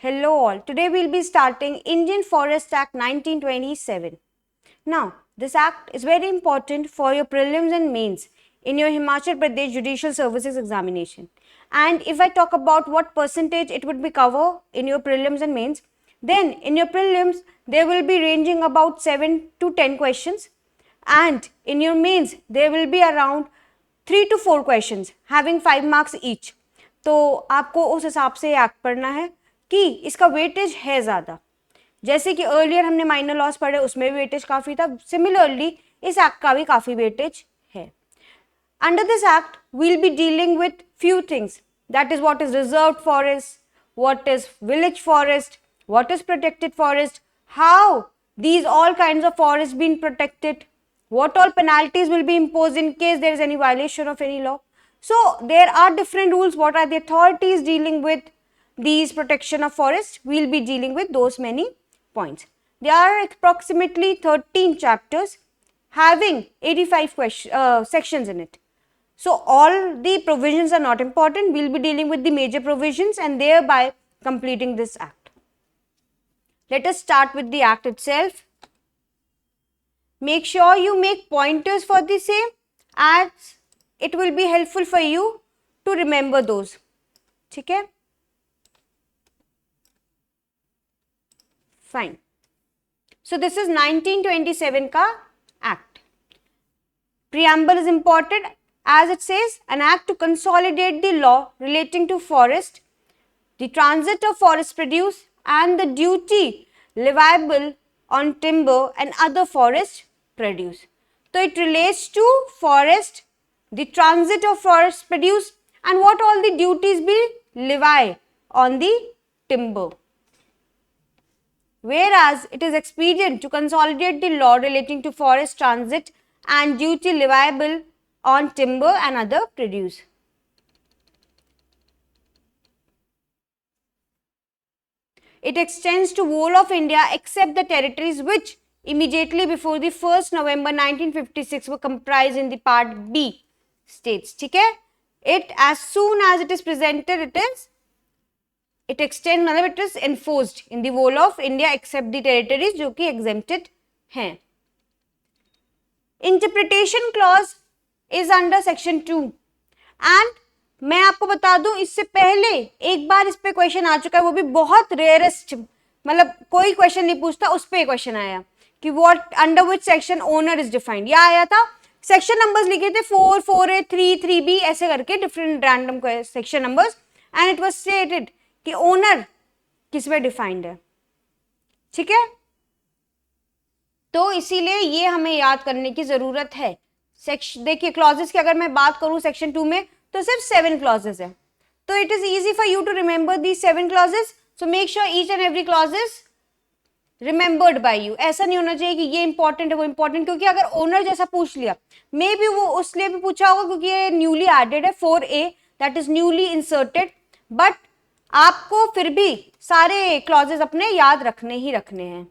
Hello all. Today we'll be starting Indian Forest Act 1927. Now, this act is very important for your prelims and mains in your Himachal Pradesh Judicial Services examination. And if I talk about what percentage it would be cover in your prelims and mains, then in your prelims there will be ranging about 7 to 10 questions, and in your mains there will be around 3 to 4 questions having 5 marks each. तो आपको उस हिसाब से act पढ़ना है कि इसका weightage है ज़्यादा. जैसे कि अर्लियर हमने माइनर लॉस पढ़े, उसमें भी वेटेज काफ़ी था. सिमिलरली इस एक्ट का भी काफ़ी वेटेज है. Under this act, we'll be dealing with few things. That is what is reserved forest, what is village forest, what is protected forest, how these all kinds of forests being protected, what all penalties will be imposed in case there is any violation of any law. So there are different rules. What are the authorities dealing with these protection of forest? We'll be dealing with those many points. There are approximately 13 chapters having 85 sections in it. So all the provisions are not important. We'll be dealing with the major provisions and thereby completing this act. Let us start with the act itself. Make sure you make pointers for the same, as it will be helpful for you to remember those. ठीक है? Fine. So this is 1927 का act. Preamble is important, as it says, an act to consolidate the law relating to forest, the transit of forest produce and the duty leviable on timber and other forest produce. So it relates to forest, the transit of forest produce and what all the duties be levy on the timber. Whereas it is expedient to consolidate the law relating to forest transit and duty leviable on timber and other produce. It extends to whole of India except the territories which immediately before the 1st November 1956 were comprised in the part B states. ठीक है? It as soon as it is presented, it extends, मतलब it is enforced in the whole of India except the territories जो कि exempted हैं. Interpretation clause is under section 2 and मैं आपको बता दूं, इससे पहले एक बार इस पे क्वेश्चन आ चुका है, वो भी बहुत रेयरेस्ट, मतलब कोई क्वेश्चन नहीं पूछता, उस पे क्वेश्चन आया कि what under which section owner is defined. या आया था, सेक्शन नंबर्स लिखे थे 4, 4A, 3, 3B ऐसे करके different random section numbers, and it was stated कि ओनर किस में डिफाइंड है. ठीक है, तो इसीलिए ये हमें याद करने की जरूरत है. देखिए क्लॉजेस की अगर मैं बात करूं सेक्शन 2 में तो सिर्फ 7 क्लॉजेस है, तो it is easy for you to remember the 7 clauses. So make sure each and every clauses remembered by you. ऐसा नहीं होना चाहिए कि ये इंपॉर्टेंट है वो इंपॉर्टेंट, क्योंकि अगर ओनर जैसा पूछ लिया, मे बी वो उसलिए भी पूछा होगा क्योंकि ये न्यूली एडेड है 4A, that is newly inserted, but आपको फिर भी सारे क्लॉजेस अपने याद रखने ही रखने हैं.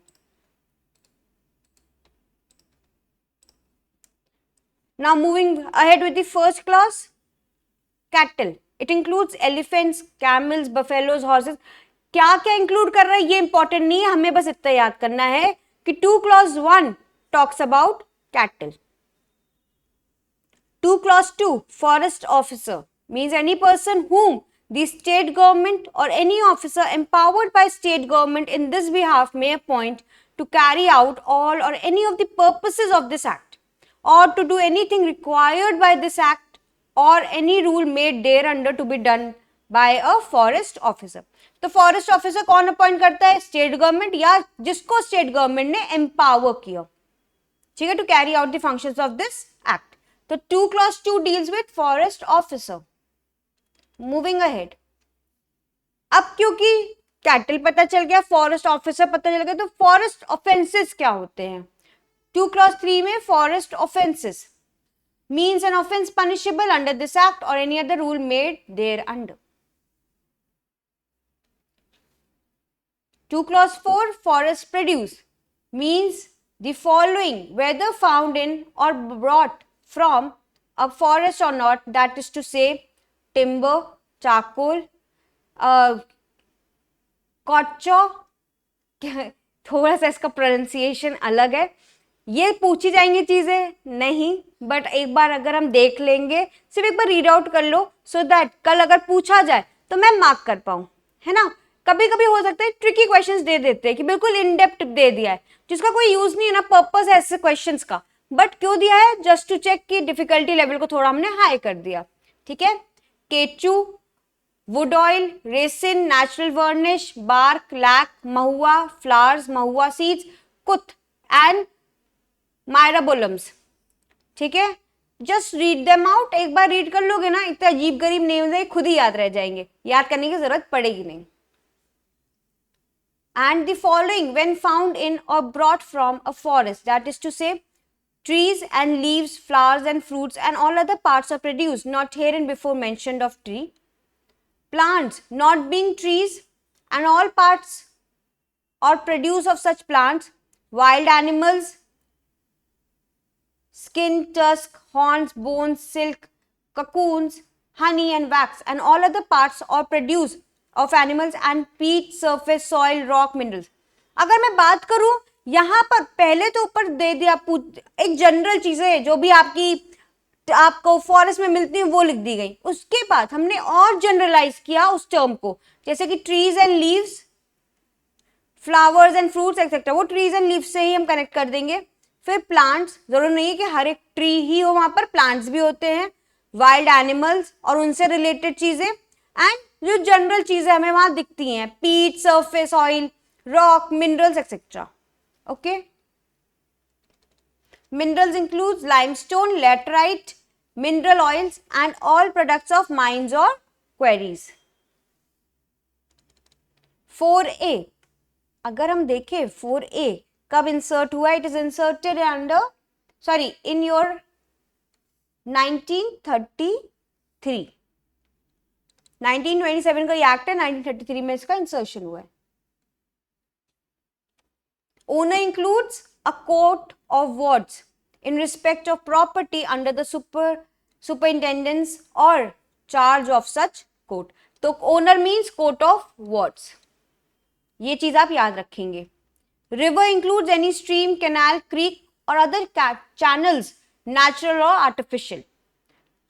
Now moving ahead with the first clause, cattle. It includes elephants, camels, buffaloes, horses. क्या क्या इंक्लूड कर रहा है ये इंपॉर्टेंट नहीं है, हमें बस इतना याद करना है कि 2 clause 1 talks about cattle. 2 clause 2, forest officer, means any person whom the state government or any officer empowered by state government in this behalf may appoint to carry out all or any of the purposes of this act, or to do anything required by this act or any rule made thereunder to be done by a forest officer. तो forest officer कौन appoint करता है? State government, या जिसको state government ने empower किया, ठीक है, to carry out the functions of this act. तो 2 clause 2 deals with forest officer. Moving ahead, अब क्योंकि कैटल पता चल गया, फॉरेस्ट ऑफिसर पता चल गया, तो फॉरेस्ट ऑफेंसेस क्या होते हैं? 2 clause 3 में forest offences means an offense punishable under this act or any other rule made thereunder. 2 clause 4, forest produce, means the following whether found in or brought from a forest or not, that is to say timber, charcoal, कॉचो, थोड़ा सा इसका pronunciation अलग है, ये पूछी जाएंगी चीजें नहीं, बट एक बार अगर हम देख लेंगे, सिर्फ एक बार रीड आउट कर लो सो दैट कल अगर पूछा जाए तो मैं मार्क कर पाऊं, है ना। कभी कभी हो सकता है ट्रिकी क्वेश्चंस दे देते हैं कि बिल्कुल इन डेप्थ दे दिया है, जिसका कोई यूज नहीं है ना, पर्पस है ऐसे क्वेश्चंस का, बट क्यों दिया है, जस्ट टू चेक की डिफिकल्टी लेवल को थोड़ा हमने हाई कर दिया, ठीक है। केचू, wood oil, resin, natural varnish, bark, lac, mahua, flowers, mahua seeds, kuth and myrobalans, ठीक है। जस्ट रीड देम आउट, एक बार रीड कर लोगे ना, इतने अजीब गरीब नेम्स है खुद ही याद रह जाएंगे, याद करने की जरूरत पड़ेगी नहीं। And the following when found in or brought from a forest, that is to say trees and leaves, flowers and fruits and all other parts are produced not herein before mentioned of tree, plants not being trees and all parts or produce of such plants, wild animals, skin, tusk, horns, bones, silk, cocoons, honey and wax and all other parts or produce of animals and peat, surface, soil, rock, minerals। अगर मैं बात करूं यहां पर पहले तो ऊपर दे दिया एक जनरल चीजें जो भी आपको फॉरेस्ट में मिलती है वो लिख दी गई, उसके बाद हमने और जनरलाइज किया उस टर्म को, जैसे कि trees and leaves, flowers and fruits etcetera, वो ट्रीज एंड लीव्स से ही हम कनेक्ट कर देंगे। फिर प्लांट्स, जरूर नहीं है कि हर एक ट्री ही हो, वहां पर प्लांट्स भी होते हैं, वाइल्ड एनिमल्स और उनसे रिलेटेड चीजें, एंड जो जनरल चीजें हमें वहां दिखती हैं, पीट, surface oil, rock, minerals etcetera, okay. Minerals includes limestone, laterite, mineral oils and all products of mines और क्वेरीज। 4A, अगर हम देखें 4A कब इंसर्ट हुआ, it is inserted under in your 1933, 1927 का ये एक्ट है, 1933 में इसका इंसर्शन हुआ है। Owner includes a court of wards in respect of property under the superintendence और चार्ज ऑफ सच कोर्ट। तो owner means court of wards, ये चीज आप याद रखेंगे। River includes any stream, canal, creek और other channels, natural or artificial.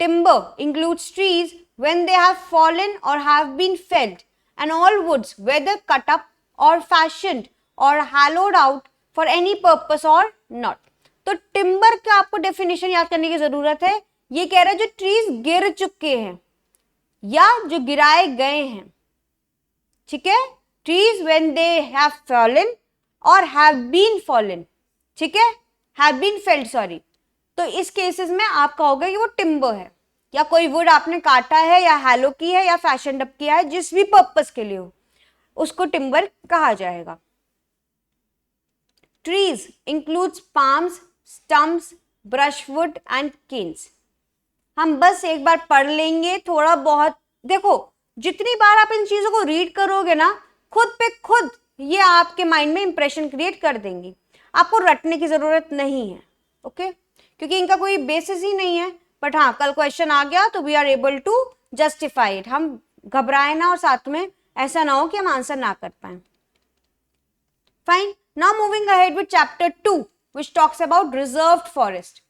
Timber includes trees when they have fallen or have been felled, and all woods whether cut up or fashioned or hollowed out for any purpose or not. तो timber का आपको definition याद करने की जरूरत है। ये कह रहा है जो trees गिर चुके हैं या जो गिराए गए हैं, ठीक है। trees when they have fallen or have been fallen, ठीक है, have been felled, sorry। तो इस केसेस में आप कहोगे कि वो टिम्बर है, या कोई वुड आपने काटा है या हैलो की है या फैशन अप किया है, जिस भी पर्पस के लिए हो उसको टिम्बर कहा जाएगा। Trees includes palms, stumps, brushwood and canes. हम बस एक बार पढ़ लेंगे थोड़ा बहुत, देखो जितनी बार आप इन चीजों को रीड करोगे ना, खुद पे खुद ये आपके माइंड में इंप्रेशन क्रिएट कर देंगी, आपको रटने की जरूरत नहीं है, ओके, क्योंकि इनका कोई बेसिस ही नहीं है। बट हाँ, कल क्वेश्चन आ गया तो we are able to justify it, हम घबराए ना और साथ में ऐसा ना हो कि हम आंसर ना कर पाए। Fine, now moving ahead with chapter 2 which talks about reserved forest.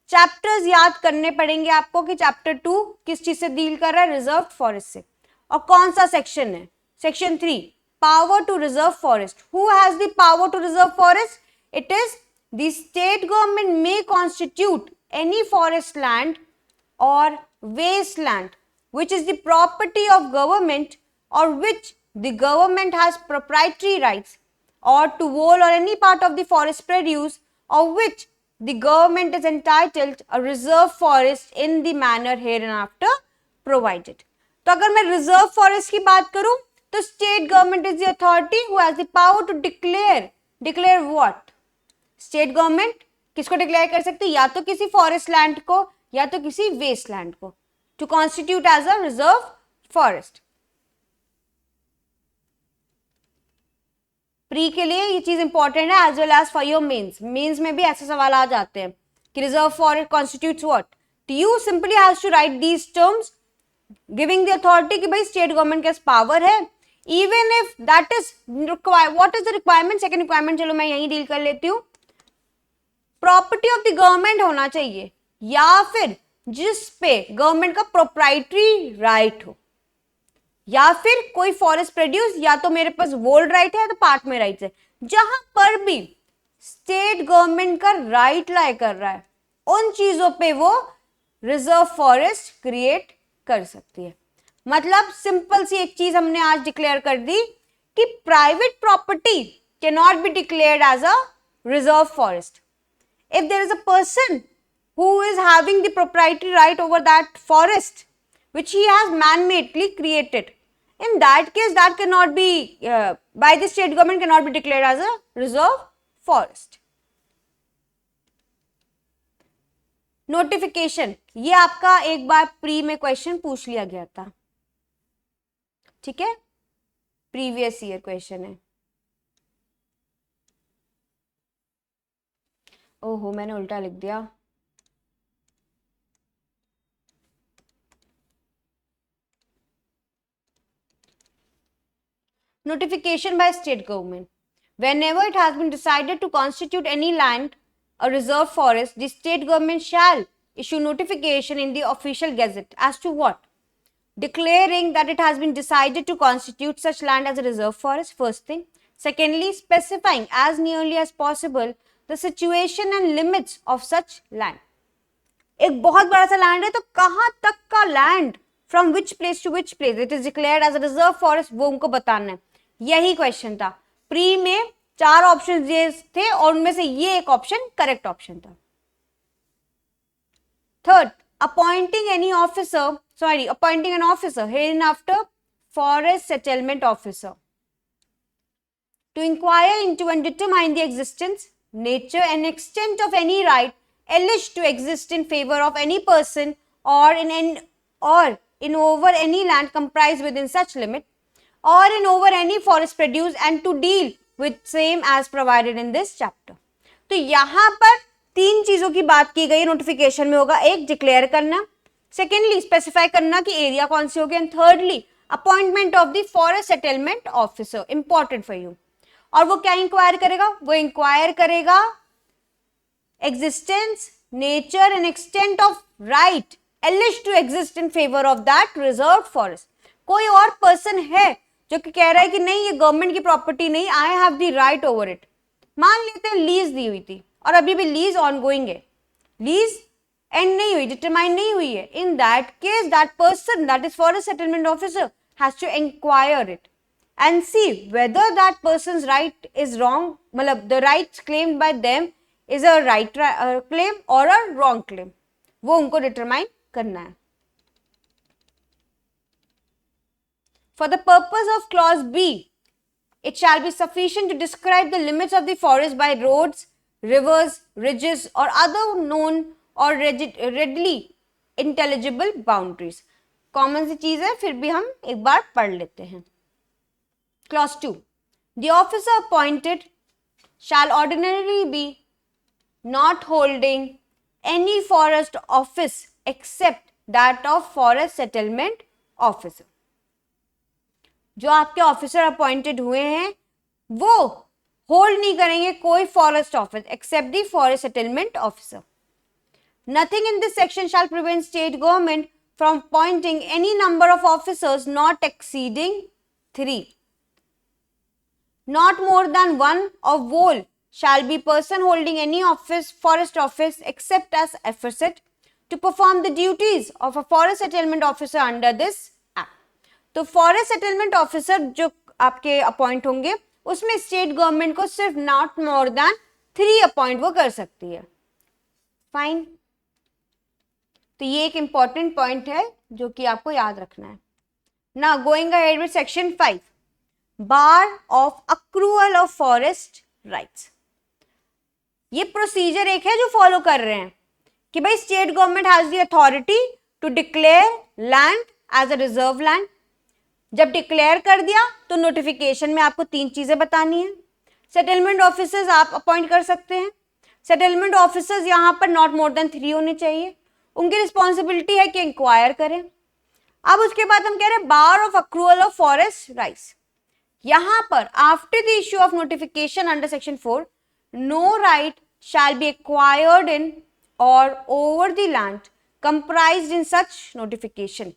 Chapters याद करने पड़ेंगे आपको कि चैप्टर 2 किस चीज से डील कर रहा है, रिजर्व्ड फॉरेस्ट से, और कौन सा सेक्शन है, section 3, power to reserve forest. Who has the power to reserve forest? It is the state government may constitute any forest land or wasteland which is the property of government or which the government has proprietary rights, or to whole or any part of the forest produce of which the government is entitled a reserve forest in the manner hereinafter provided। तो अगर मैं reserve forest की बात करूं तो state government is the authority who has the power to declare what? State government किसको declare कर सकती है? या तो किसी फॉरेस्ट लैंड को या तो किसी वेस्ट लैंड को, to constitute as a reserve forest. Pre के लिए ये चीज इंपॉर्टेंट है as well as for your mains में भी ऐसे सवाल आ जाते हैं कि रिजर्व फॉरेस्ट कॉन्स्टिट्यूट्स व्हाट। तो you simply has to write these terms giving the authority कि भाई स्टेट गवर्नमेंट के पास पावर है even if that is what is the requirement, second requirement चलो मैं यही डील कर लेती हूँ, प्रॉपर्टी ऑफ द गवर्नमेंट होना चाहिए या फिर जिस पे गवर्नमेंट का प्रोप्राइटरी राइट हो, या फिर कोई फॉरेस्ट प्रोड्यूस, या तो मेरे पास वोल्ड राइट है तो पार्ट में राइट है, जहां पर भी स्टेट गवर्नमेंट का राइट लाई कर रहा है उन चीजों पे वो रिजर्व फॉरेस्ट क्रिएट कर सकती है। मतलब सिंपल सी एक चीज हमने आज डिक्लेयर कर दी कि private property cannot be declared as a reserve forest. If there is a person who is having the proprietary right over that forest which he has man-madely created, in that case that cannot be by the state government, cannot be declared as a reserve forest. Notification, ये आपका एक बार pre में question पूछ लिया गया था, ठीक है, प्रीवियस ईयर क्वेश्चन है। ओहो मैंने उल्टा लिख दिया। Notification by state government. Whenever it has been decided to constitute any land a reserve forest, the state government shall issue notification in the official gazette as to what? Declaring that it has been decided to constitute such land as a reserve forest, first thing. Secondly, specifying as nearly as possible the situation and limits of such land. एक बहुत बड़ा सा land है तो कहां तक का land, from which place to which place it is declared as a reserve forest, वो उनको बताना है। यही क्वेश्चन था। प्री में 4 ऑप्शन दिए थे और उनमें से ये एक ऑप्शन करेक्ट ऑप्शन था। Third, appointing an officer hereinafter forest settlement officer to inquire into and determine the existence, nature and extent of any right alleged to exist in favor of any person or in over any land comprised within such limit or in over any forest produce and to deal with same as provided in this chapter. तो यहां पर 3 चीजों की बात की गई notification में होगा। एक, डिक्लेयर करना, सेकेंडली स्पेसिफाई करना कि एरिया कौन सी होगी, and thirdly appointment of the forest settlement officer, important for you. और वो क्या इंक्वायर करेगा? वो इंक्वायर करेगा existence, nature and extent of right alleged to exist in favor of that reserved forest. कोई और पर्सन है जो कि कह रहा है कि नहीं ये गवर्नमेंट की प्रॉपर्टी नहीं, I have the right over it. मान लेते हैं लीज दी हुई थी और अभी भी लीज ऑनगोइंग है, लीज एंड नहीं हुई, डिटरमाइन नहीं हुई है। In that case that person, that is forest settlement officer, has to inquire it and see whether that person's right is wrong, मतलब the rights claimed by them is a right claim or a wrong claim, वो उनको determine करना है। For the purpose of clause B, it shall be sufficient to describe the limits of the forest by roads, rivers, ridges or other known or readily intelligible boundaries. Common सी चीज है, फिर भी हम एक बार पढ़ लेते हैं। Clause 2. The officer appointed shall ordinarily be not holding any forest office except that of forest settlement officer. जो आपके ऑफिसर अपॉइंटेड हुए हैं वो होल्ड नहीं करेंगे कोई forest office except the forest settlement officer. Nothing in this section shall prevent state government from appointing any number of officers not exceeding 3. Not more than 1 of whole shall be person holding any office, forest office except as aforesaid to perform the duties of a forest settlement officer under this act. तो forest settlement officer जो आपके appoint होंगे उसमें state government को सिर्फ not more than 3 appoint वो कर सकती है। फाइन, तो ये एक इंपॉर्टेंट पॉइंट है जो कि आपको याद रखना है। Now going ahead with section 5, bar of accrual of forest rights. ये प्रोसीजर एक है जो फॉलो कर रहे हैं कि भाई state government has the authority to declare land as a reserve land. जब डिक्लेयर कर दिया तो नोटिफिकेशन में आपको 3 चीजें बतानी है। सेटलमेंट ऑफिसर्स आप अपॉइंट कर सकते हैं। सेटलमेंट ऑफिसर्स यहाँ पर नॉट मोर देन 3 होने चाहिए। उनकी रिस्पॉन्सिबिलिटी है कि इंक्वायर करें। अब उसके बाद हम कह रहे हैं bar of accrual of forest rights. यहां पर after the issue of notification under section 4, no right shall be acquired in और over the land comprised in such notification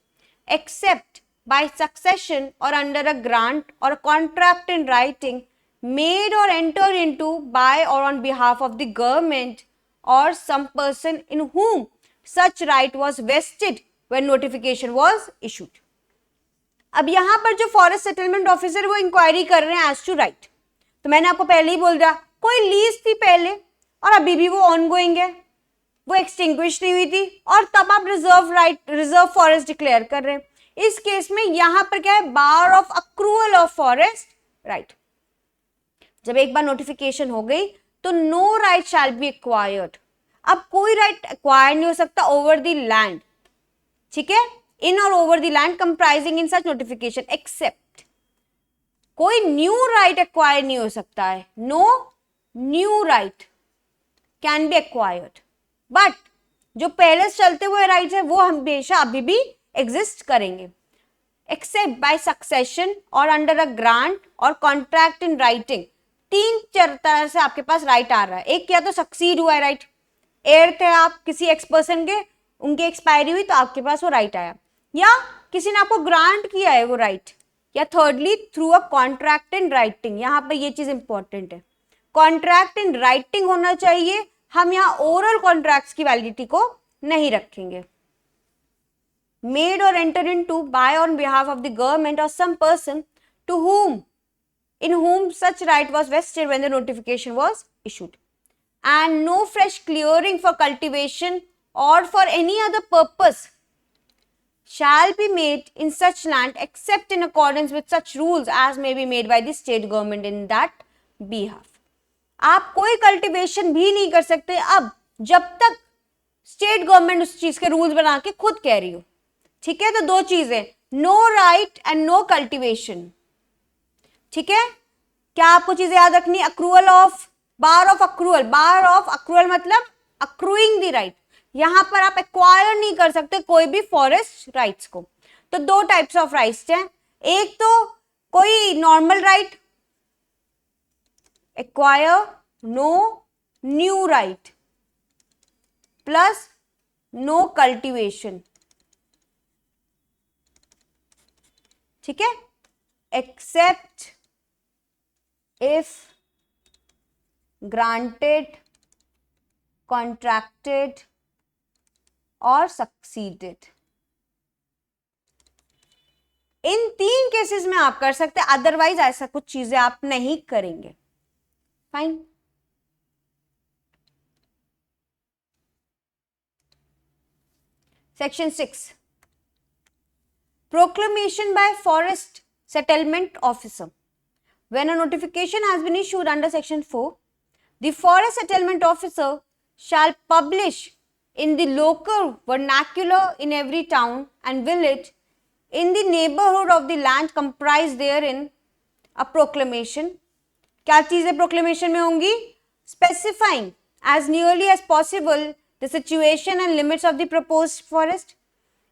except by succession or under a grant or a contract in writing made or entered into by or on behalf of the government or some person in whom such right was vested when notification was issued. अब यहां पर जो forest settlement officer वो inquiry कर रहे हैं as to right, तो मैंने आपको पहले ही बोल दिया कोई लीज थी पहले और अभी भी वो ऑनगोइंग है, वो एक्सटिंग्विश नहीं हुई थी और तब आप रिजर्व फॉरेस्ट डिक्लेयर कर रहे हैं। इस केस में यहां पर क्या है, bar of accrual of forest right. जब एक बार नोटिफिकेशन हो गई तो no right shall be acquired, अब कोई राइट एक्वायर नहीं हो सकता ओवर द लैंड, ठीक है, इन और over the land comprising in such notification except, कोई न्यू राइट एक्वायर नहीं हो सकता है, no new right can be acquired, but जो पहले चलते हुए राइट्स है वो हमेशा अभी भी एग्जिस्ट करेंगे, एक्सेप्ट बाय सक्सेशन और अंडर अ ग्रांट और कॉन्ट्रैक्ट इन राइटिंग। तीन तरह से आपके पास राइट आ रहा है, एक या तो सक्सीड हुआ है राइट, एयर थे आप किसी एक्स पर्सन के, उनकी एक्सपायरी हुई तो आपके पास वो राइट आया, या किसी ने आपको ग्रांट किया है वो राइट, या thirdly through a contract in writing. यहां पर ये चीज इंपॉर्टेंट है, कॉन्ट्रैक्ट इन राइटिंग होना चाहिए, हम यहां ओरल कॉन्ट्रैक्ट्स की वैलिडिटी को नहीं रखेंगे। मेड और enter into by on behalf of the government और some person to whom in whom such right was vested when the notification was issued, and no fresh clearing for cultivation or for any other purpose shall be made in such land except in accordance with such rules as may be made by the state government in that behalf। आप कोई cultivation भी नहीं कर सकते अब जब तक state government उस चीज के रूल्स बना के खुद कह रही हो, ठीक है। तो दो चीजें, no right and no cultivation, ठीक है। क्या आपको चीजें याद रखनी, accrual of, bar of accrual, bar of accrual मतलब अक्रूइंग द राइट, यहां पर आप एक्वायर नहीं कर सकते कोई भी फॉरेस्ट राइट्स को। तो दो टाइप्स ऑफ राइट्स हैं, एक तो कोई normal right acquire no new right plus no cultivation, ठीक है, except if granted, contracted or succeeded। इन तीन केसेस में आप कर सकते हैं, अदरवाइज ऐसा कुछ चीजें आप नहीं करेंगे। Fine. Section 6, proclamation by forest settlement officer। When a notification has been issued under section 4, the forest settlement officer shall publish in the local vernacular in every town and village in the neighborhood of the land comprised therein a proclamation। क्या चीजें proclamation में होंगी, specifying as nearly as possible the situation and limits of the proposed forest,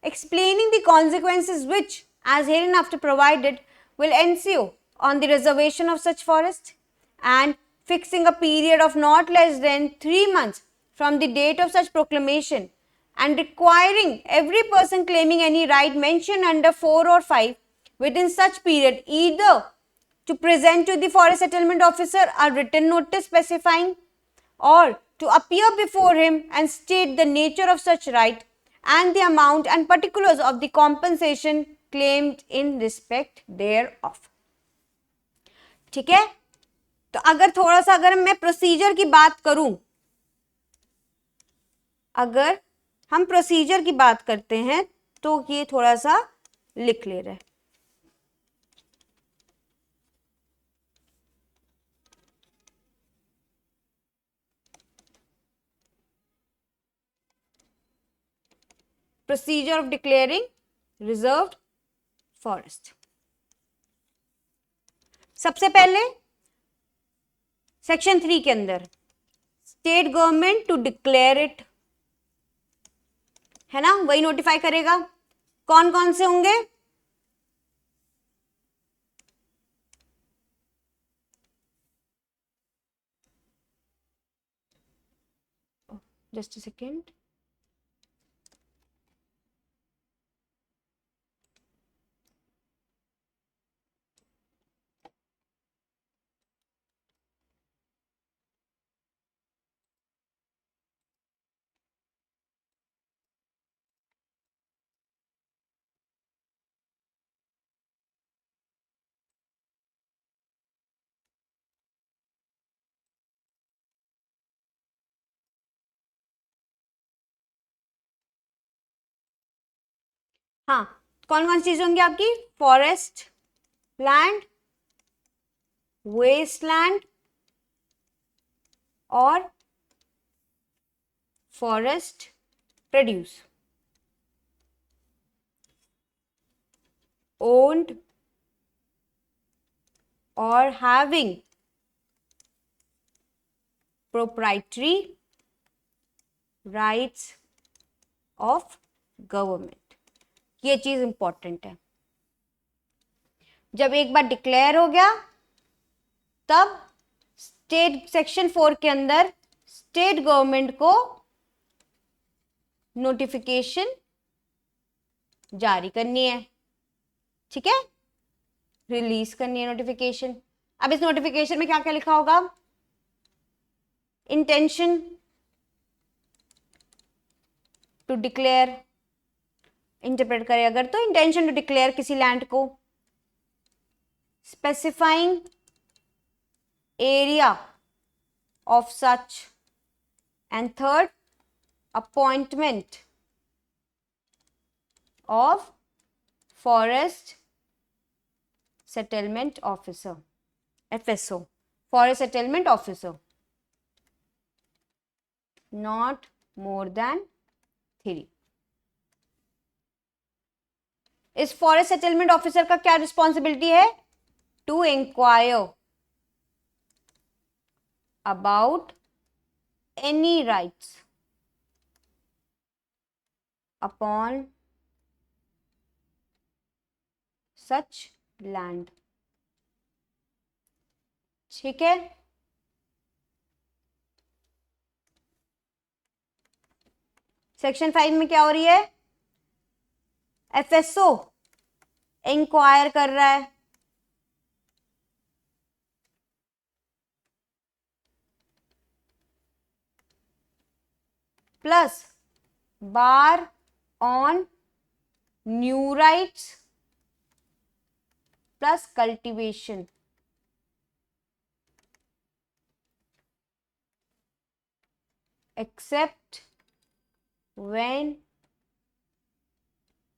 explaining the consequences which, as hereinafter provided, will ensue on the reservation of such forest, and fixing a period of not less than 3 months from the date of such proclamation, and requiring every person claiming any right mentioned under 4 or 5 within such period either to present to the forest settlement officer a written notice specifying, or to appear before him and state the nature of such right and the amount and particulars of the compensation claimed in respect thereof। ठीक है। तो अगर थोड़ा सा अगर मैं procedure की बात करूं, अगर हम प्रोसीजर की बात करते हैं तो ये थोड़ा सा लिख ले रहे हैं। Procedure of declaring reserved forest. सबसे पहले सेक्शन 3 के अंदर state government to declare it, है ना, वही नोटिफाई करेगा। कौन कौन से होंगे, Just a second. हाँ, कौन कौन सी चीज होंगी आपकी? फॉरेस्ट लैंड, वेस्ट लैंड और फॉरेस्ट प्रोड्यूस, ओन्ड और having proprietary rights of government. ये चीज इंपॉर्टेंट है। जब एक बार डिक्लेयर हो गया तब स्टेट सेक्शन 4 के अंदर स्टेट गवर्नमेंट को नोटिफिकेशन जारी करनी है, ठीक है, रिलीज करनी है नोटिफिकेशन। अब इस नोटिफिकेशन में क्या क्या लिखा होगा? इंटेंशन टू डिक्लेयर, इंटरप्रेट करें अगर तो इंटेंशन टू डिक्लेयर किसी लैंड को, specifying area of such, and third appointment of forest settlement officer, FSO, forest settlement officer, not more than 3। इस फॉरेस्ट सेटलमेंट ऑफिसर का क्या रिस्पॉन्सिबिलिटी है? To inquire about any rights upon such land, ठीक है। Section 5 में क्या हो रही है? FSO इंक्वायर कर रहा है plus bar on new rights plus cultivation, except when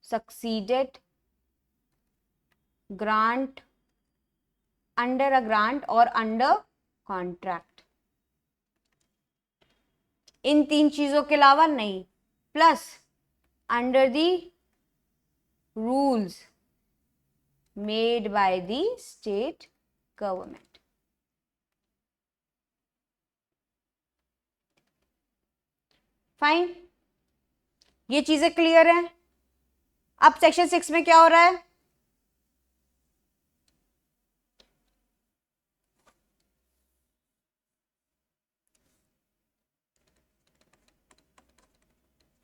succeeded grant, under a grant or under contract। इन 3 चीजों के अलावा नहीं, plus under the rules made by the state government. Fine, ये चीजें क्लियर हैं। अब सेक्शन 6 में क्या हो रहा है?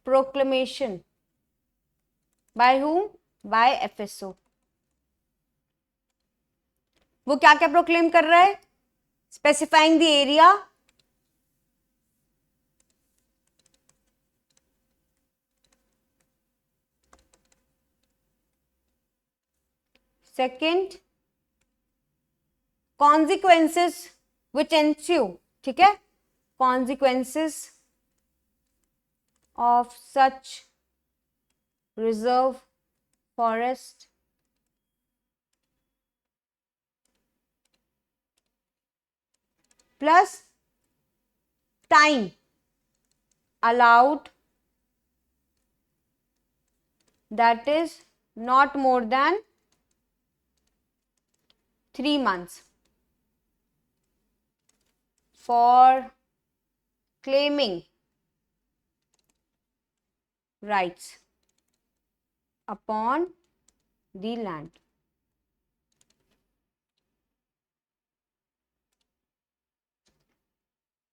Proclamation by whom? By FSO। वो क्या क्या प्रोक्लेम कर रहा है? Specifying the area, second consequences which ensue, ठीक है, consequences of such reserve forest, plus time allowed, that is not more than 3 months for claiming rights upon the land।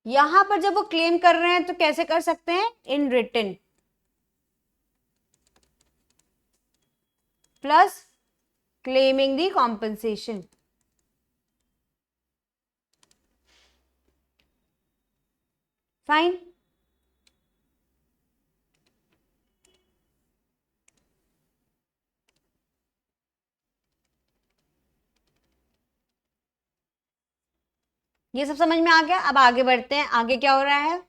यहां पर जब वो क्लेम कर रहे हैं तो कैसे कर सकते हैं? In written plus claiming the compensation. Fine. ये सब समझ में आ गया। अब आगे बढ़ते हैं, आगे क्या हो रहा है?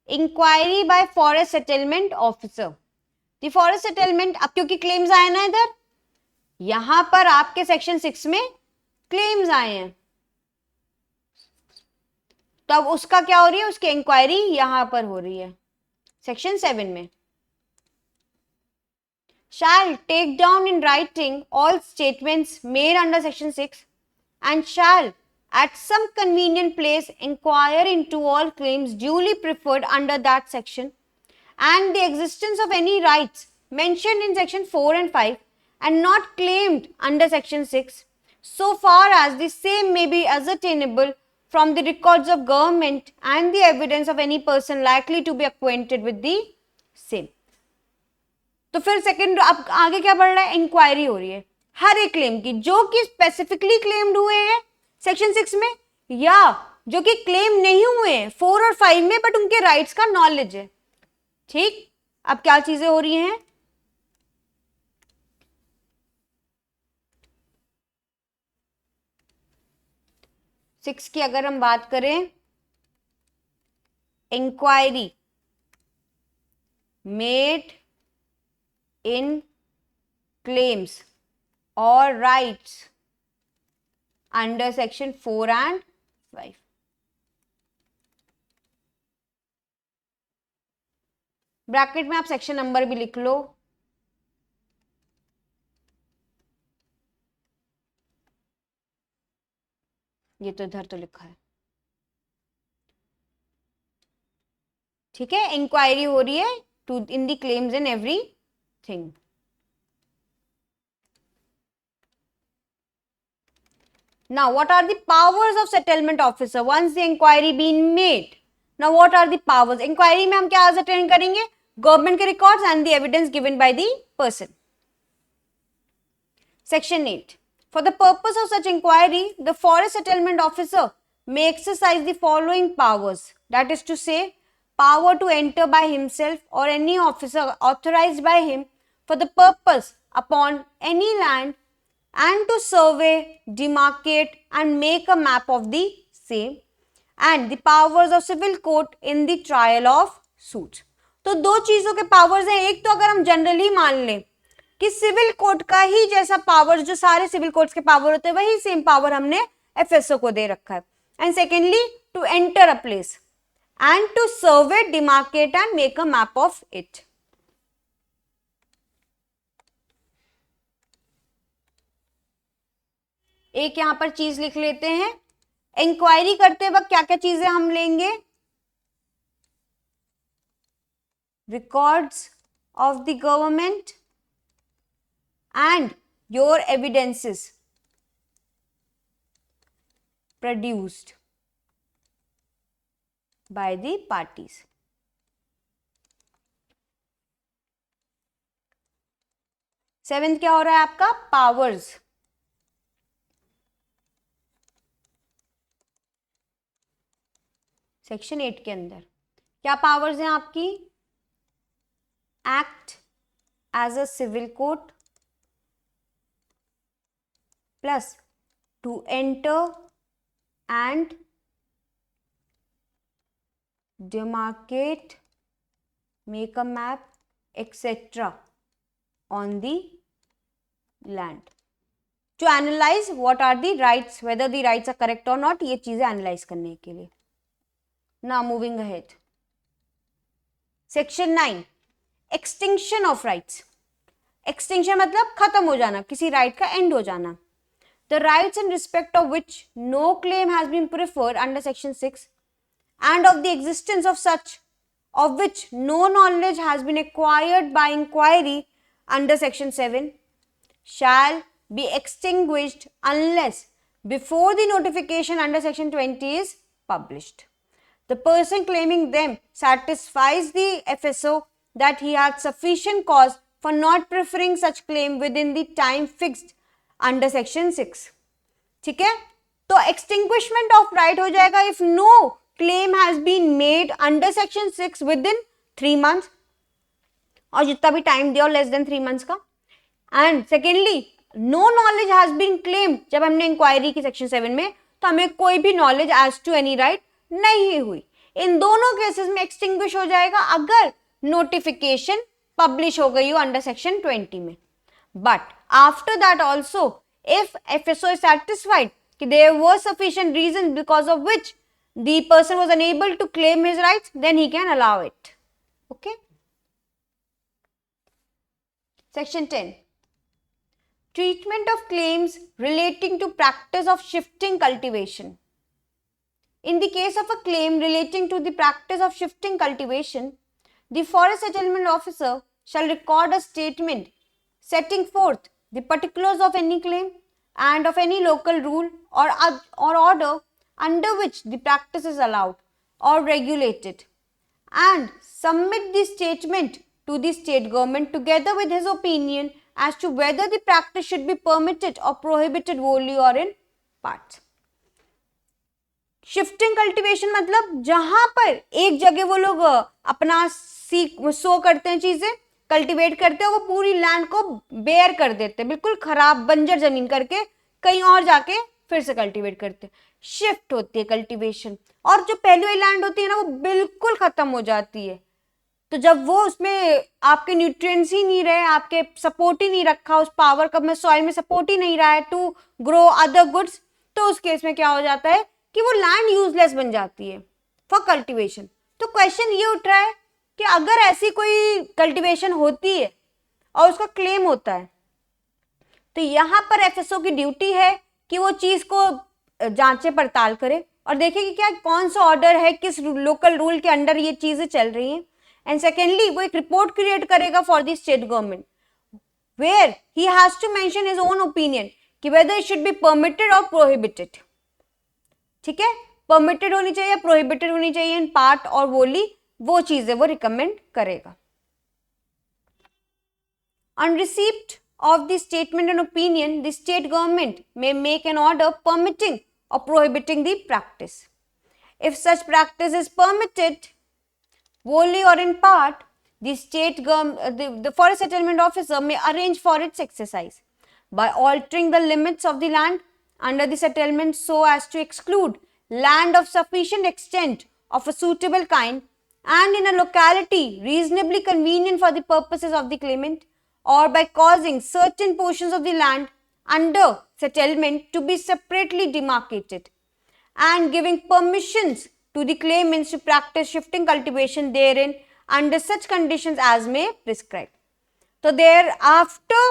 Inquiry by forest settlement officer. The forest settlement, अब क्योंकि क्लेम्स आए ना इधर, यहां पर आपके सेक्शन 6 में क्लेम्स आए हैं, तो अब उसका क्या हो रही है? उसकी इंक्वायरी यहां पर हो रही है सेक्शन 7 में। Shall take down in writing all statements made under section 6 and shall at some convenient place inquire into all claims duly preferred under that section and the existence of any rights mentioned in section 4 and 5 and not claimed under section 6 so far as the same may be ascertainable from the records of government and the evidence of any person likely to be acquainted with the same. तो फिर second अब आगे क्या बढ़ रहा है? Inquiry हो रही है हर एक क्लेम की जो कि स्पेसिफिकली क्लेम्ड हुए हैं सेक्शन 6 में, या जो कि क्लेम नहीं हुए हैं 4 और 5 में बट उनके राइट्स का नॉलेज है। ठीक, अब क्या चीजें हो रही हैं? सिक्स की अगर हम बात करें, inquiry made in claims or rights under section 4 and 5. Bracket में आप सेक्शन नंबर भी लिख लो। ये तो इधर तो लिखा है, ठीक है। इंक्वायरी हो रही है to in the claims and everything. Now, what are the powers of settlement officer once the inquiry been made? Now, what are the powers? Inquiry में हम क्या ascertain करेंगे? Government के records and the evidence given by the person. Section 8. For the purpose of such inquiry, the forest settlement officer may exercise the following powers. That is to say, power to enter by himself or any officer authorized by him for the purpose upon any land and to survey, demarcate and make a map of the same, and the powers of civil court in the trial of suits. तो दो चीजों के powers हैं। एक तो अगर हम generally मान लें कि सिविल कोर्ट का ही जैसा पावर, जो सारे सिविल कोर्ट्स के पावर होते हैं, वही सेम पावर हमने एफएसओ को दे रखा है। And secondly, to enter a place and to survey, demarcate and make a map of it. एक यहां पर चीज लिख लेते हैं, इंक्वायरी करते वक्त क्या क्या चीजें हम लेंगे? Records of the government and your evidences produced by the parties. Seventh क्या हो रहा है आपका? पावर्स। सेक्शन 8 के अंदर क्या पावर्स हैं आपकी? Act as a civil court plus to enter and demarcate, make a map, etc. on the land. To analyze what are the rights, whether the rights are correct or not, ये चीजें analyze करने के लिए. Now moving ahead. Section 9. Extinction of rights. Extinction मतलब खत्म हो जाना, किसी right का end हो जाना. The rights in respect of which no claim has been preferred under section 6 and of the existence of such of which no knowledge has been acquired by inquiry under section 7 shall be extinguished unless before the notification under section 20 is published. The person claiming them satisfies the FSO that he had sufficient cause for not preferring such claim within the time fixed under section 6. ठीक है, तो extinguishment of right हो जाएगा if no claim has been made under section 6 within 3 months, और जितना भी time दिया less than 3 months का. And secondly no knowledge has been claimed, जब हमने इंक्वायरी की सेक्शन 7 में, तो हमें कोई भी knowledge as to any right नहीं हुई. इन दोनों केसेस में एक्सटिंग्विश हो जाएगा अगर नोटिफिकेशन पब्लिश हो गई हो अंडर सेक्शन 20 में. But after that also if FSO is satisfied कि there were sufficient reason because of which the person was unable to claim his rights, then he can allow it. Okay. Section 10. Treatment of claims relating to practice of shifting cultivation. In the case of a claim relating to the practice of shifting cultivation, the Forest Settlement Officer shall record a statement setting forth the particulars of any claim and of any local rule or order under which the practice is allowed or regulated, and submit the statement to the state government together with his opinion as to whether the practice should be permitted or prohibited wholly or in parts. Shifting cultivation मतलब जहां पर एक जगह वो लोग अपना सो करते हैं, चीजें कल्टीवेट करते हैं, वो पूरी लैंड को बेयर कर देते हैं, बिल्कुल खराब बंजर जमीन करके कहीं और जाके फिर से कल्टीवेट करते हैं. शिफ्ट होती है कल्टीवेशन, और जो पहली वाली लैंड होती है ना वो बिल्कुल खत्म हो जाती है. तो जब वो उसमें आपके न्यूट्रिएंट्स ही नहीं रहे, आपके सपोर्ट ही नहीं रखा, उस पावर कब में सॉइल में सपोर्ट ही नहीं रहा है टू ग्रो अदर गुड्स, तो उस केस में क्या हो जाता है कि वो लैंड यूजलेस बन जाती है फॉर कल्टीवेशन. तो क्वेश्चन ये उठ रहा है कि अगर ऐसी कोई कल्टीवेशन होती है और उसका क्लेम होता है, तो यहाँ पर एफएसओ की ड्यूटी है कि वो चीज को जांचे पड़ताल करे और देखे कि क्या कौन सा ऑर्डर है, किस लोकल रूल के अंडर ये चीजें चल रही हैं. एंड सेकेंडली वो एक रिपोर्ट क्रिएट करेगा for the state government where he has to mention his own opinion कि whether it should be permitted और प्रोहिबिटेड. ठीक है, परमिटेड होनी चाहिए, प्रोहिबिटेड होनी चाहिए इन पार्ट और वोली, वो चीजें वो रिकमेंड करेगा. On receipt of the statement and opinion, the state government may make an order permitting or prohibiting the practice. If such practice is permitted, wholly or in part, the the Forest Settlement Officer may arrange for its exercise by altering the limits of the land under the settlement so as to exclude land of sufficient extent of a suitable kind and in a locality reasonably convenient for the purposes of the claimant, or by causing certain portions of the land under settlement to be separately demarcated and giving permissions to the claimants to practice shifting cultivation therein under such conditions as may prescribe. So thereafter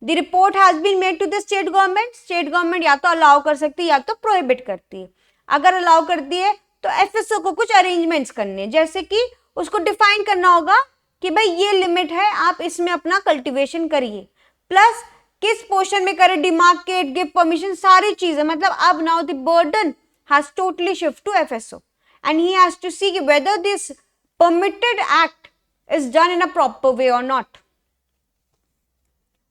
the report has been made to the state government या तो allow कर सकती है या तो prohibit करती है. अगर अलाउ करती है तो एफएसओ को कुछ अरेंजमेंट्स करने, जैसे कि उसको डिफाइन करना होगा कि भाई ये लिमिट है, आप इसमें अपना कल्टीवेशन करिए, प्लस किस पोर्शन में करें, डिमार्केट, गिव परमिशन, सारी चीजें. मतलब अब now the burden has totally shift to FSO and he has to see whether this permitted act is done in a proper way और not.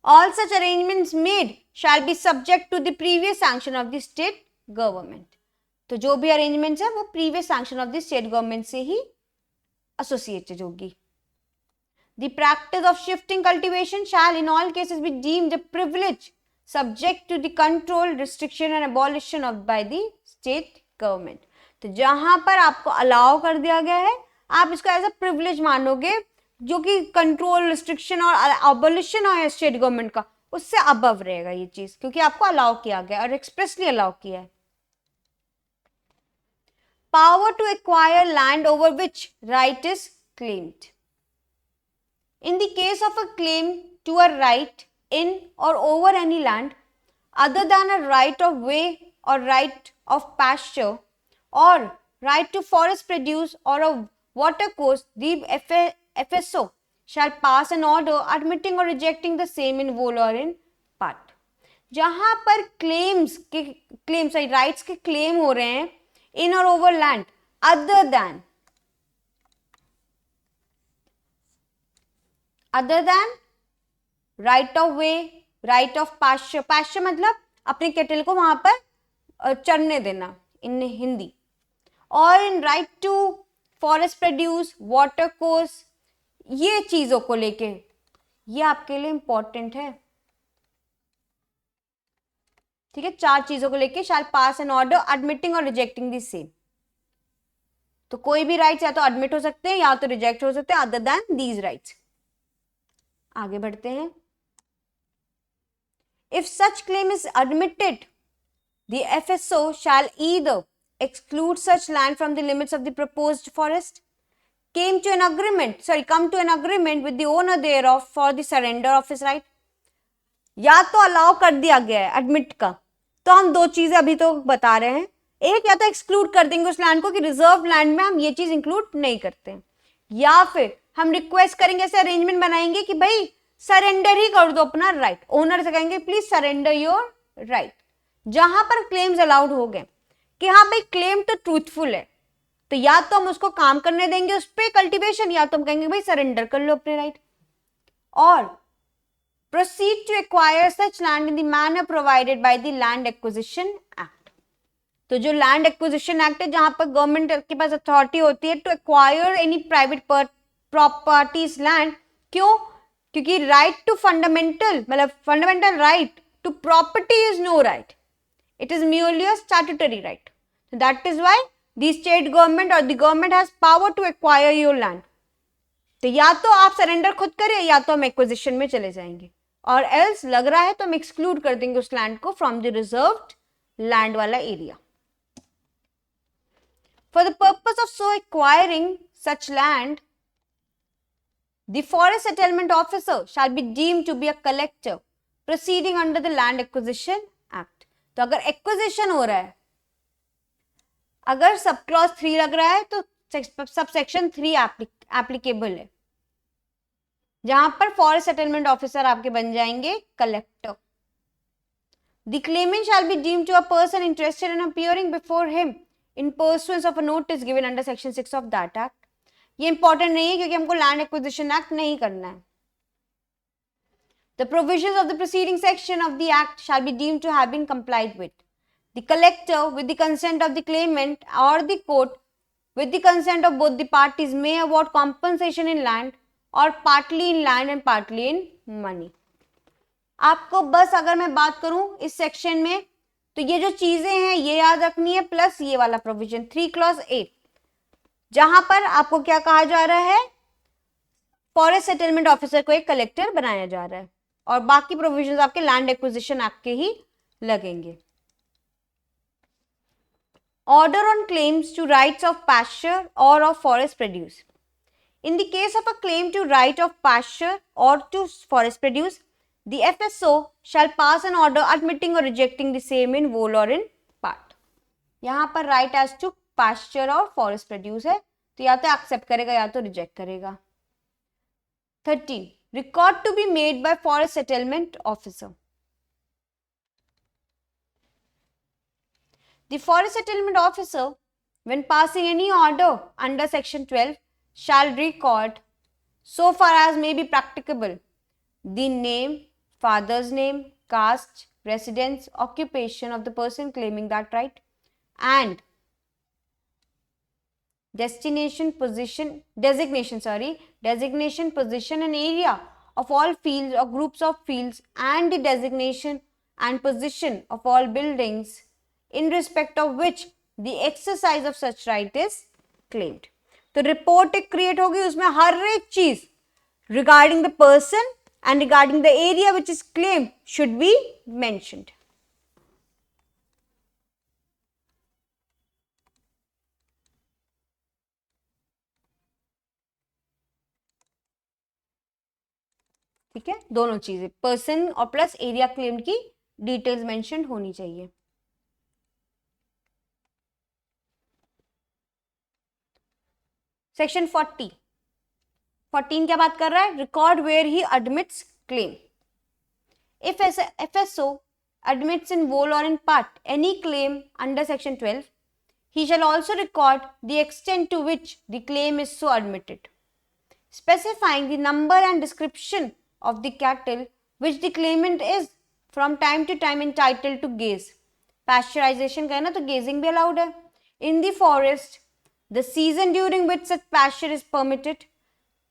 All such arrangements made shall be subject to the previous sanction of the state government. तो जो भी arrangements है वो previous sanction of the state government से ही associated होगी. The practice of shifting cultivation shall in all cases be deemed a privilege subject to the control, restriction and abolition of by the state government. तो जहां पर आपको allow कर दिया गया है, आप इसको एज अ प्रिविलेज मानोगे, जो कि कंट्रोल, रिस्ट्रिक्शन और अबॉलिशन है स्टेट गवर्नमेंट का, उससे अबव रहेगा ये चीज, क्योंकि आपको अलाउ किया गया और एक्सप्रेसली अलाउ किया है. Power to acquire land over which right is claimed. In the case of a claim to a right in or over any land other than a right of way or right of pasture or right to forest produce or a water course, the FSO shall pass an order admitting or rejecting the same in whole or in part. जहां पर rights के claim हो रहे हैं इन और over land other than right of way, right of Pasteur, Pasteur मतलब अपने kettle को वहां पर चढ़ने देना इन हिंदी, और in right to forest produce, water course, ये चीजों को लेके ये आपके लिए इंपॉर्टेंट है। ठीक है, 4 चीजों को लेके शैल पास एन ऑर्डर एडमिटिंग और रिजेक्टिंग द सेम। तो कोई भी राइट्स या तो एडमिट हो सकते हैं या तो रिजेक्ट हो सकते हैं अदर देन दीज राइट्स। आगे बढ़ते हैं। If such claim is admitted the FSO shall either exclude such land from the limits of the proposed forest, come to an agreement with the owner thereof for the surrender of his right। या तो allow कर दिया गया है admit का, तो हम 2 चीजें अभी तो बता रहे हैं, एक या तो एक्सक्लूड कर देंगे उस लैंड को कि रिजर्व लैंड में हम ये चीज इंक्लूड नहीं करते हैं, या फिर हम रिक्वेस्ट करेंगे, ऐसे अरेंजमेंट बनाएंगे कि भाई सरेंडर ही कर दो अपना राइट, ओनर से कहेंगे प्लीज सरेंडर योर राइट। जहां पर क्लेम्स अलाउड हो गए कि हाँ भाई क्लेम तो ट्रूथफुल है, तो या तो हम उसको काम करने देंगे उस पे कल्टीवेशन, या तो हम कहेंगे भाई सरेंडर कर लो अपने राइट। और proceed to acquire such land in the manner provided by the land acquisition act. तो जो लैंड एक्विजिशन एक्ट है, जहां पर गवर्नमेंट के पास अथॉरिटी होती है to acquire any private properties land. क्यों? क्योंकि राइट टू फंडामेंटल मतलब fundamental right to property is no right, it is merely a statutory right, so that is why the state government or the government has power to acquire your land। तो या तो आप surrender खुद करें या तो हम एक्विजिशन में चले जाएंगे, और एल्स लग रहा है तो हम एक्सक्लूड कर देंगे उस लैंड को फ्रॉम द रिजर्व्ड लैंड वाला area. For the purpose of so acquiring such land the forest settlement officer shall be deemed to be a collector proceeding under the land acquisition act. तो अगर acquisition हो रहा है, अगर sub clause 3 लग रहा है तो सब सेक्शन 3 एप्लीकेबल है, जहां पर फॉरेस्ट सेटलमेंट ऑफिसर आपके बन जाएंगे collector. The claimant shall be deemed to a person interested in appearing before him in pursuance of a notice given under section 6 of that act. ये important नहीं है क्योंकि हमको लैंड एक्विजिशन एक्ट नहीं करना है। The provisions of the preceding section of the Act shall be deemed to have been complied with. The collector, with the consent of the claimant, or the court, with the consent of both the parties, may award compensation in land or partly in land and partly in money. आपको बस अगर मैं बात करूं इस section में, तो ये जो चीजें हैं ये याद रखनी है, प्लस ये वाला प्रोविजन 3 क्लॉज 8, जहां पर आपको क्या कहा जा रहा है, फॉरेस्ट सेटलमेंट ऑफिसर को एक कलेक्टर बनाया जा रहा है, और बाकी प्रोविजंस आपके लैंड एक्विजिशन एक्ट के ही लगेंगे। Order on claims to rights of pasture और of forest produce. In the case of a claim to right of pasture और to forest produce, the FSO shall pass an order admitting और rejecting the same in whole और in part. यहां पर right as to pasture और forest produce है, तो या तो एक्सेप्ट करेगा या तो रिजेक्ट करेगा। 13. Record to be made by forest settlement officer. The forest settlement officer, when passing any order under section 12, shall record, so far as may be practicable, the name, father's name, caste, residence, occupation of the person claiming that right, and designation, position, and area of all fields or groups of fields, and the designation and position of all buildings in respect of which the exercise of such right is claimed। तो report एक create होगी, उसमें हर एक चीज regarding the person and regarding the area which is claimed should be mentioned। ठीक है, दोनों चीजें पर्सन और प्लस एरिया क्लेम की डिटेल्स मेंशन होनी चाहिए। सेक्शन 14 क्या बात कर रहा है, record where he admits claim. If FSO admits in whole or in part any claim under section 12, he shall also record the extent to which the claim is so admitted, specifying the number and description of the cattle which the claimant is from time to time entitled to gaze. Pasteurization का है ना, तो gazing भी allowed है. In the forest, the season during which such pasture is permitted,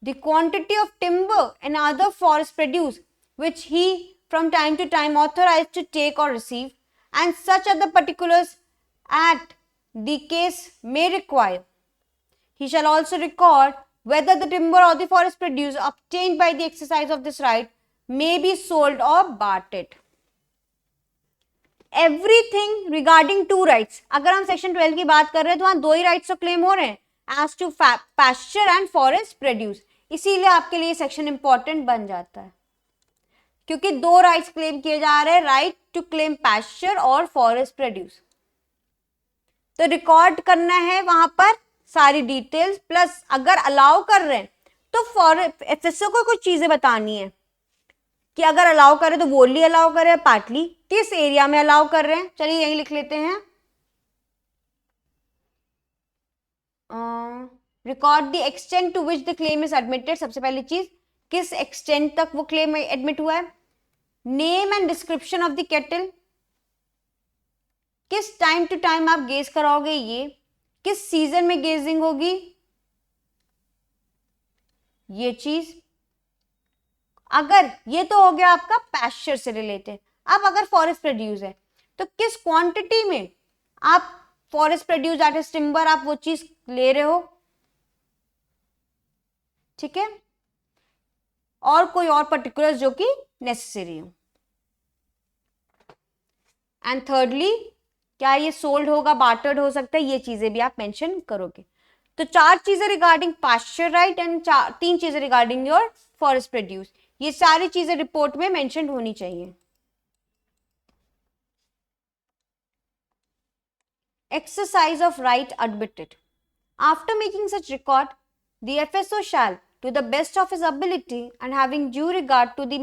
the quantity of timber and other forest produce which he from time to time authorized to take or receive, and such other particulars at the case may require. He shall also record whether the timber or the forest produce obtained by the exercise of this right may be sold or bartered. Everything regarding two rights. अगर हम section 12 की बात कर रहे हैं तो वहां दो ही राइट्स तो क्लेम हो रहे हैं, as to pasture and forest produce. इसीलिए आपके लिए सेक्शन इंपॉर्टेंट बन जाता है, क्योंकि दो राइट्स क्लेम किए जा रहे हैं, राइट टू क्लेम pasture और फॉरेस्ट प्रोड्यूस. तो रिकॉर्ड करना है वहां पर सारी डिटेल्स, प्लस अगर अलाउ कर रहे हैं तो एफएसओ को कुछ चीजें बतानी है कि अगर अलाउ करे तो वोली अलाउ करे, पार्टली, किस एरिया में अलाउ कर रहे हैं. चलिए यही लिख लेते हैं. Record the extent to which the claim is admitted. सबसे पहली चीज, किस एक्सटेंट तक वो क्लेम एडमिट हुआ है. Name and description of the cattle, किस टाइम टू टाइम आप गेज कराओगे, ये किस सीजन में गेजिंग होगी, ये चीज. अगर ये तो हो गया आपका पैस्चर से रिलेटेड. अब अगर फॉरेस्ट प्रोड्यूस है तो किस क्वांटिटी में आप forest produce that is timber आप वो चीज ले रहे हो, ठीक है, और कोई और पर्टिकुलर्स जो कि नेसेसरी हो. एंड थर्डली, क्या ये सोल्ड होगा, बार्टर्ड हो सकता है, ये चीजें भी आप मेंशन करोगे. तो चार चीजें रिगार्डिंग पास्चर राइट एंड तीन चीजें रिगार्डिंग योर फॉरेस्ट प्रोड्यूस. ये सारी चीजें रिपोर्ट में मेंशन होनी चाहिए. Exercise of right admitted. After making such record, the FSO shall, to the best of his ability and having due regard to the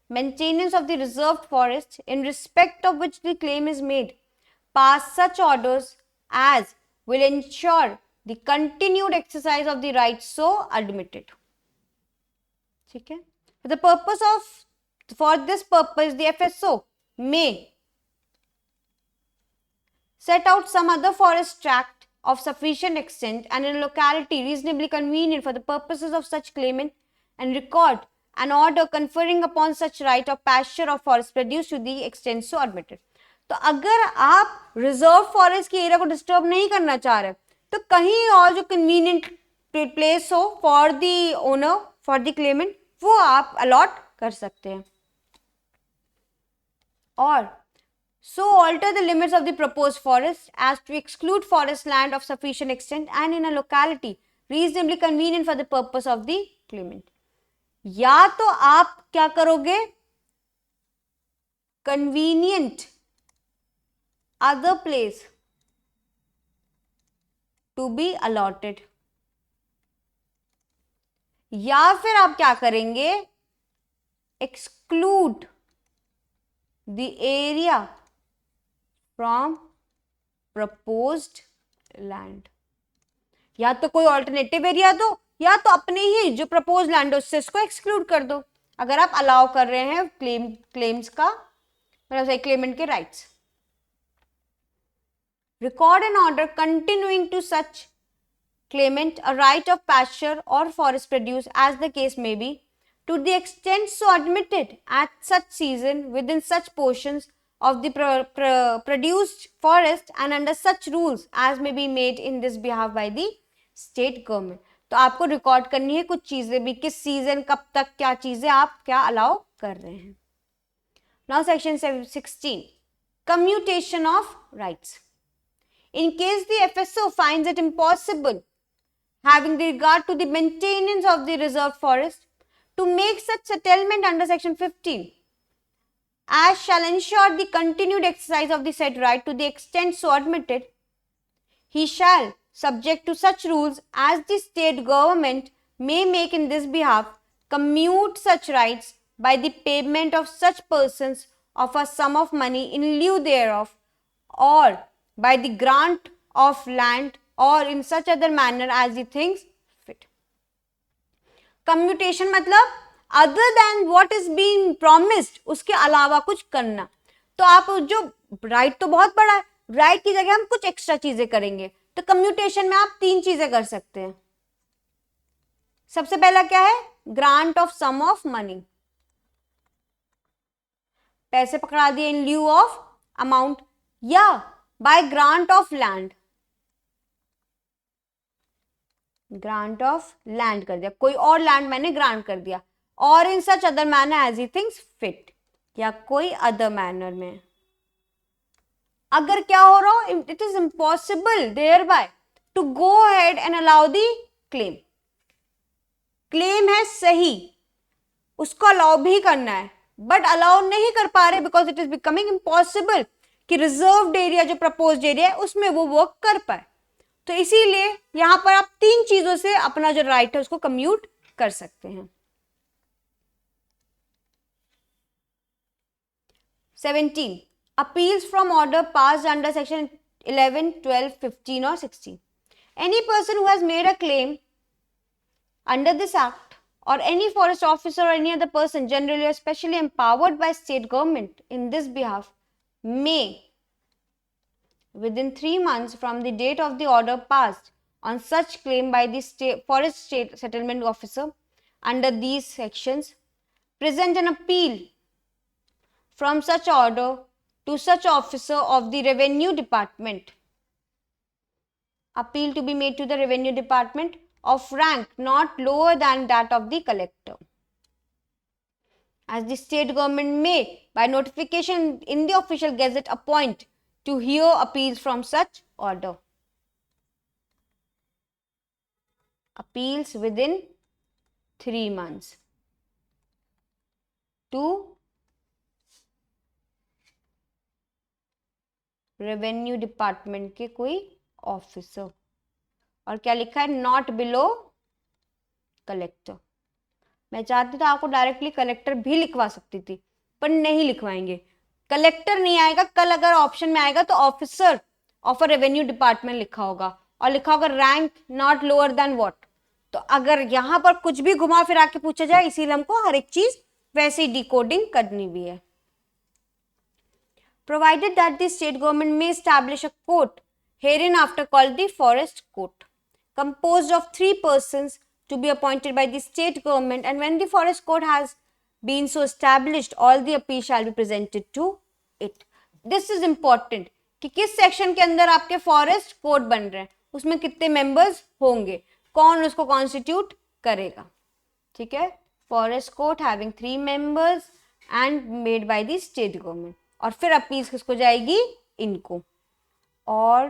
maintenance of the reserved forest in respect of which the claim is made, pass such orders as will ensure the continued exercise of the rights so admitted. ठीक है. For this purpose, the FSO may set out some other forest tract of sufficient extent and in a locality reasonably convenient for the purposes of such claimant, and record an order conferring upon such right of pasture or forest produce to the extent so admitted. तो अगर आप reserve forest के area को disturb नहीं करना चाह रहे तो कहीं और जो कन्वीनियंट प्लेस हो for the owner, for the Clement, वो आप अलॉट कर सकते हैं. और so alter the limits of the proposed forest as to exclude forest land of sufficient extent and in a locality reasonably convenient for the purpose of the claimant. या तो आप क्या करोगे, convenient other place to be allotted, या फिर आप क्या करेंगे, exclude the area from proposed land. या तो कोई ऑल्टरनेटिव एरिया दो, या तो अपने ही जो प्रपोज लैंड है उससे इसको एक्सक्लूड कर दो, अगर आप अलाउ कर रहे हैं क्लेम्स का, मतलब क्लेमेंट के rights. Record an order continuing to such claimant a right of pasture or forest produce as the case may be, to the extent so admitted at such season within such portions of the produced forest and under such rules as may be made in this behalf by the state government. तो आपको record करनी है कुछ चीजें भी, किस season, कब तक, क्या चीजें आप क्या अलाउ कर रहे हैं. Now section 16, commutation of rights. In case the FSO finds it impossible, having regard to the maintenance of the reserved forest, to make such settlement under section 15 as shall ensure the continued exercise of the said right to the extent so admitted, he shall, subject to such rules as the state government may make in this behalf, commute such rights by the payment of such persons of a sum of money in lieu thereof, or by the grant of land, or in such other manner as he thinks fit. Commutation मतलब other than what is being promised, उसके अलावा कुछ करना. तो आप जो right तो बहुत बड़ा है, राइट की जगह हम कुछ एक्स्ट्रा चीजें करेंगे. तो कम्यूटेशन में आप 3 चीजें कर सकते हैं. सबसे पहला क्या है? Grant of sum of money, पैसे पकड़ा दिए इन ल्यू ऑफ अमाउंट, या by grant of land, grant of land कर दिया, कोई और लैंड मैंने ग्रांट कर दिया, और in such other manner as he thinks fit, या कोई अदर मैनर में. अगर क्या हो रहा हो, it is impossible thereby to go ahead and allow the claim. Claim है सही, उसको अलाउ भी करना है, बट अलाउ नहीं कर पा रहे because it is becoming impossible कि रिजर्व्ड एरिया जो प्रपोज्ड एरिया है उसमें वो वर्क कर पाए. तो इसीलिए यहां पर आप 3 चीजों से अपना जो राइट है उसको कम्यूट कर सकते हैं. 17. Appeals from order passed under section 11, 12, 15 or 16. Any person who has made a claim under this act, or any forest officer or any other person generally or specially empowered by state government in this behalf, may, within 3 months from the date of the order passed on such claim by the forest state settlement officer under these sections, present an appeal from such order to such officer of the revenue department. Appeal to be made to the revenue department of rank not lower than that of the collector. As the state government may, by notification in the official gazette, appoint to hear appeals from such order. Appeals within 3 months to revenue department के कोई officer. और क्या लिखा है? Not below collector. मैं चाहती तो आपको डायरेक्टली कलेक्टर भी लिखवा सकती थी, पर नहीं लिखवाएंगे. कलेक्टर नहीं आएगा, कल अगर ऑप्शन में आएगा तो officer of a revenue department लिखा होगा, और लिखा होगा rank not lower than what. तो अगर यहां पर कुछ भी घुमा फिरा के पूछा जाए, इसीलिए हमको हर एक चीज वैसे ही डिकोडिंग करनी भी है. Provided that the state government may establish a court, hereinafter called the forest court, composed of 3 persons to be appointed by the state government, and when the forest court has been so established, all the appeals shall be presented to it. This is important कि किस section के अंदर आपके forest court बन रहे हैं, उसमें कितने मेंबर्स होंगे, कौन उसको कॉन्स्टिट्यूट करेगा. ठीक है, forest court having 3 members and made by the state government. और फिर अपील्स किसको जाएगी? इनको, और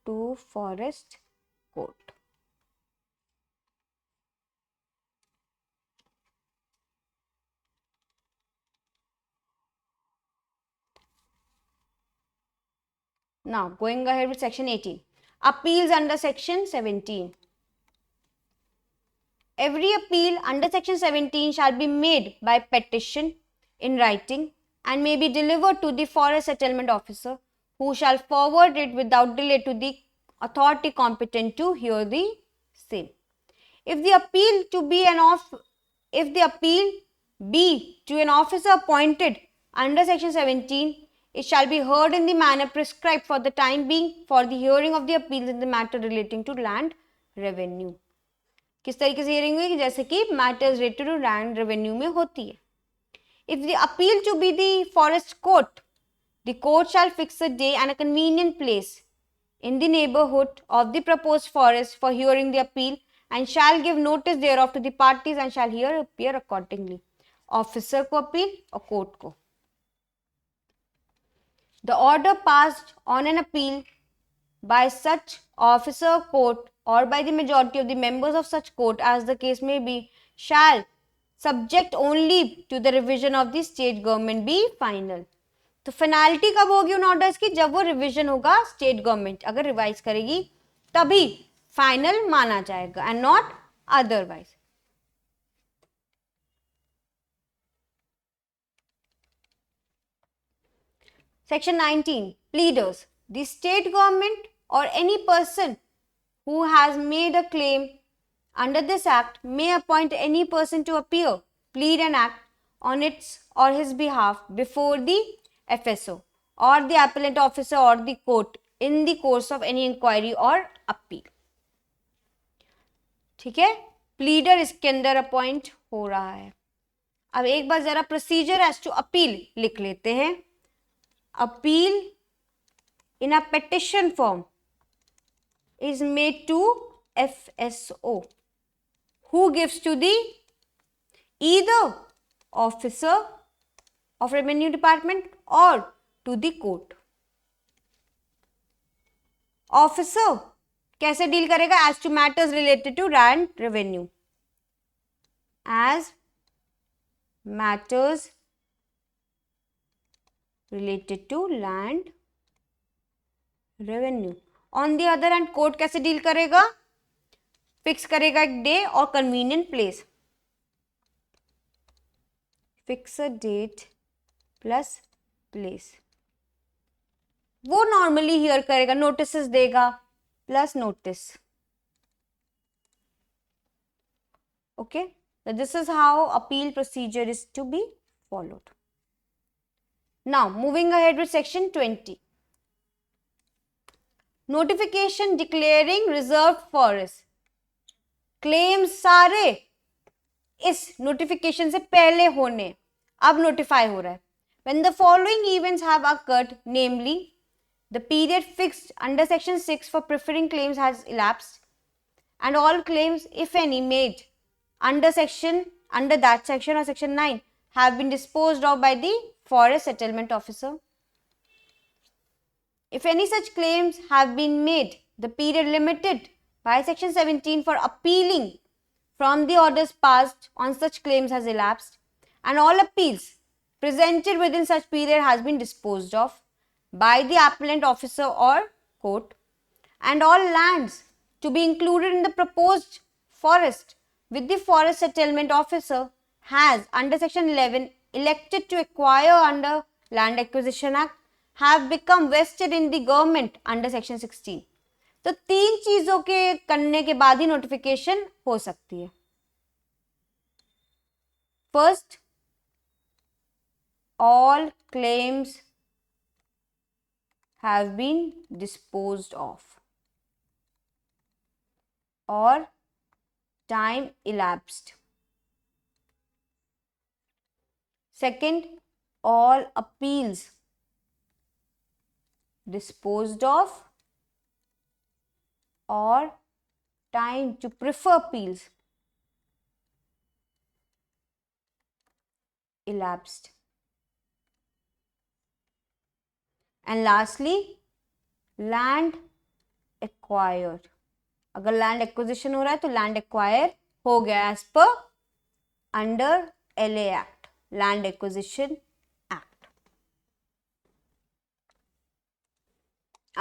to forest court. Now going ahead with section 18. Appeals under section 17. Every appeal under section 17 shall be made by petition in writing and may be delivered to the forest settlement officer, who shall forward it without delay to the authority competent to hear the same. If the appeal be to an officer appointed under section 17, it shall be heard in the manner prescribed for the time being for the hearing of the appeals in the matter relating to land revenue. किस तरीके से hearing हुई? जैसे कि matters related to land revenue में होती है. If the appeal to be the forest court, the court shall fix a day and a convenient place in the neighborhood of the proposed forest for hearing the appeal, and shall give notice thereof to the parties and shall hear appear accordingly. Officer को appeal और court को. The order passed on an appeal by such officer court or by the majority of the members of such court, as the case may be, shall subject only to the revision of the state government be final. तो finality कब होगी उन orders की? जब वो revision होगा, state government अगर revise करेगी तभी फाइनल माना जाएगा, and not otherwise. Section 19, pleaders. The state government or any person who has made a claim under this act may appoint any person to appear, plead an act on its or his behalf before the FSO or the appellate officer or the court in the course of any inquiry or appeal. ठीक है, pleader इसके अंदर appoint हो रहा है. अब एक बार जरा प्रोसीजर एज टू अपील लिख लेते हैं. Appeal in a petition form is made to FSO, who gives to the either officer of revenue department or to the court. Officer कैसे डील करेगा? as to matters related to land revenue, as matters related to land revenue. On the other hand court कैसे deal करेगा? Fix करेगा एक day और convenient place. Fix a date plus place. वो normally hear करेगा, notice देगा plus notice. Okay, this is how appeal procedure is to be followed. Now moving ahead with section 20. Notification declaring reserve forest. Claim सारे इस notification से पहले होने, अब notify हो रहा है. When the following events have occurred, namely, the period fixed under section 6 for preferring claims has elapsed, and all claims, if any, made under that section or section 9 have been disposed of by the forest settlement officer. If any such claims have been made, the period limited by section 17 for appealing from the orders passed on such claims has elapsed, and all appeals presented within such period has been disposed of by the appellant officer or court, and all lands to be included in the proposed forest with the forest settlement officer has under section 11 elected to acquire under Land Acquisition Act have become vested in the government under section 16. तो 3 चीजों के करने के बाद ही notification हो सकती है. First, all claims have been disposed of or time elapsed. Second, all appeals disposed of or time to prefer appeals elapsed. And lastly, land acquired. अगर लैंड एक्विजिशन हो रहा है तो लैंड एक्वायर हो गया एज पर under LA act, land acquisition.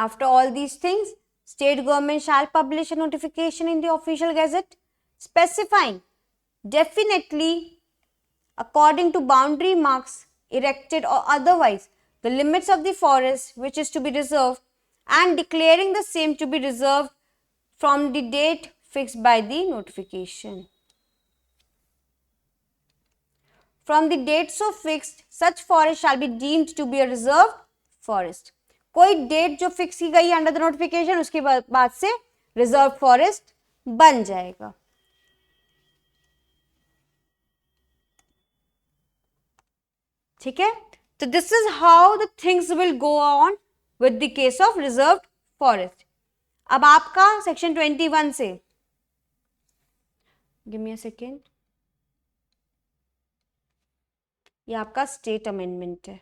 After all these things, state government shall publish a notification in the official gazette specifying definitely according to boundary marks erected or otherwise the limits of the forest which is to be reserved, and declaring the same to be reserved from the date fixed by the notification. From the date so fixed, such forest shall be deemed to be a reserved forest. कोई date जो fix की गई under the notification, उसके बाद से reserve forest बन जाएगा. ठीक है, तो this is how the things will go on with the case of reserve forest. अब आपका सेक्शन 21 से, गिव मी अ सेकेंड, ये आपका स्टेट अमेंडमेंट है.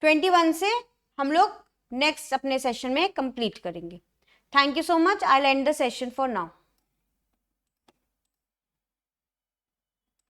ट्वेंटी वन से हम लोग नेक्स्ट अपने सेशन में कंप्लीट करेंगे. Thank you so much. I will and the session for now.